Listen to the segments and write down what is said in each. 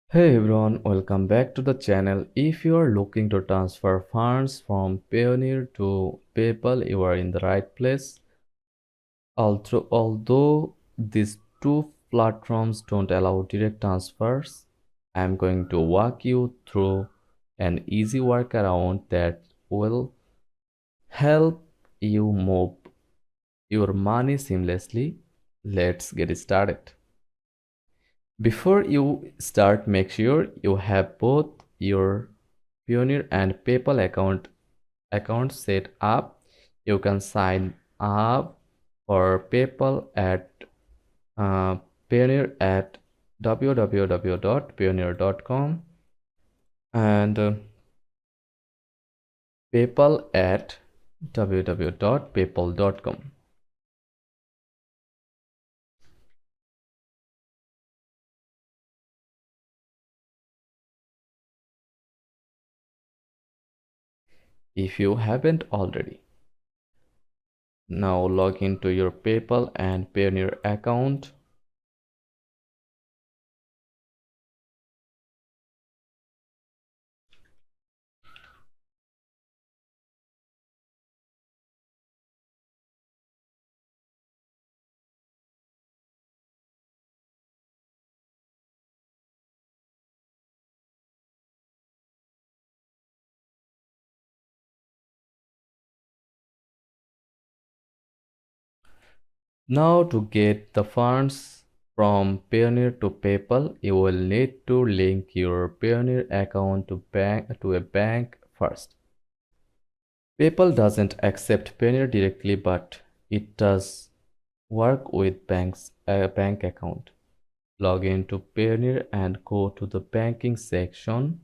Hey everyone, welcome back to the channel. If you are looking to transfer funds from Payoneer to PayPal, you are in the right place. Although these two platforms don't allow direct transfers, I'm going to walk you through an easy workaround that will help you move your money seamlessly. Let's get started. Before you start, make sure you have both your Payoneer and PayPal account set up. You can sign up for PayPal at uh, Payoneer at www.payoneer.com and PayPal at www.paypal.com. If you haven't already. Now log into your PayPal and Payoneer account. Now to get the funds from Payoneer to PayPal, you will need to link your Payoneer account to a bank first. PayPal doesn't accept Payoneer directly, but it does work with a bank account. Log into Payoneer and go to the banking section.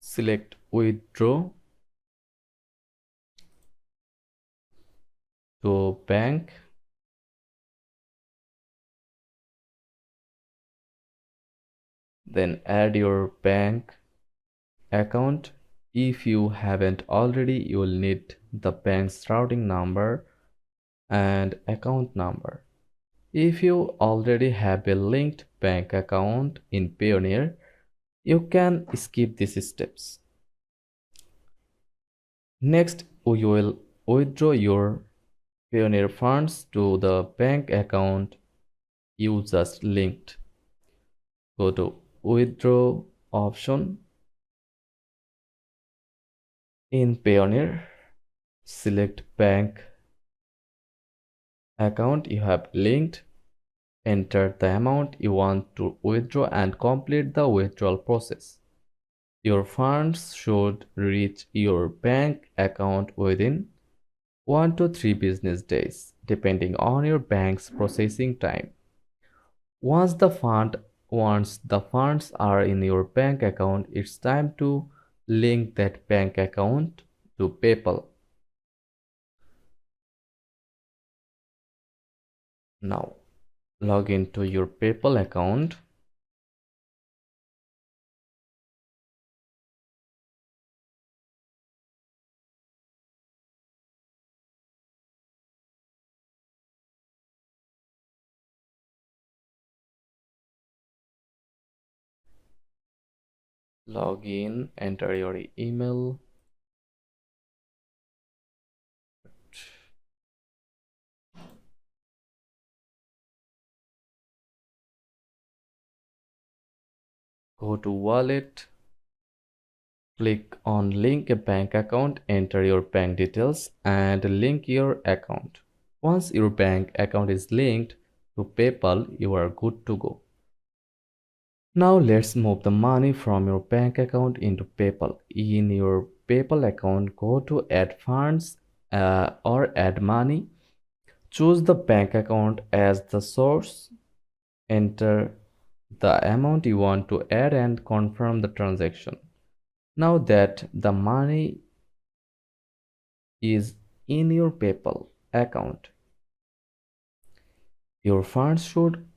Select Withdraw to Bank. Then add your bank account. If you haven't already, you will need the bank's routing number and account number. If you already have a linked bank account in Payoneer, you can skip these steps. Next, we will withdraw your Payoneer funds to the bank account you just linked. Go to Withdraw option in Payoneer. Select bank account you have linked. Enter the amount you want to withdraw and complete the withdrawal process. Your funds should reach your bank account within 1 to 3 business days, depending on your bank's processing time. Once the funds are in your bank account, it's time to link that bank account to PayPal. Now, log into your PayPal account. Log in, enter your email. Go to wallet. Click on link a bank account, enter your bank details and link your account. Once your bank account is linked to PayPal, you are good to go. Now let's move the money from your bank account into PayPal. In your PayPal account, go to add funds or add money. Choose the bank account as the source. Enter the amount you want to add and confirm the transaction. Now that the money is in your PayPal account, your funds should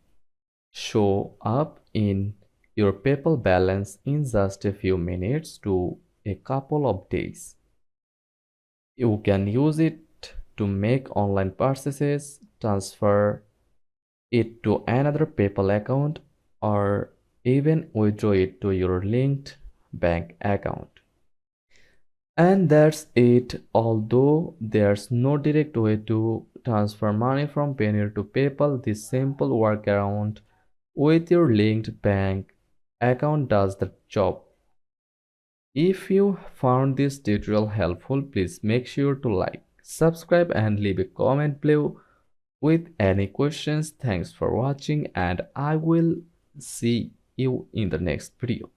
show up in your PayPal balance in just a few minutes. To a couple of days. You can use it to make online purchases, transfer it to another PayPal account, or even withdraw it to your linked bank account. And that's it. Although there's no direct way to transfer money from Payoneer to PayPal, this simple workaround with your linked bank account does the job. If you found this tutorial helpful, please make sure to like, subscribe, and leave a comment below with any questions. Thanks for watching, and I will see you in the next video.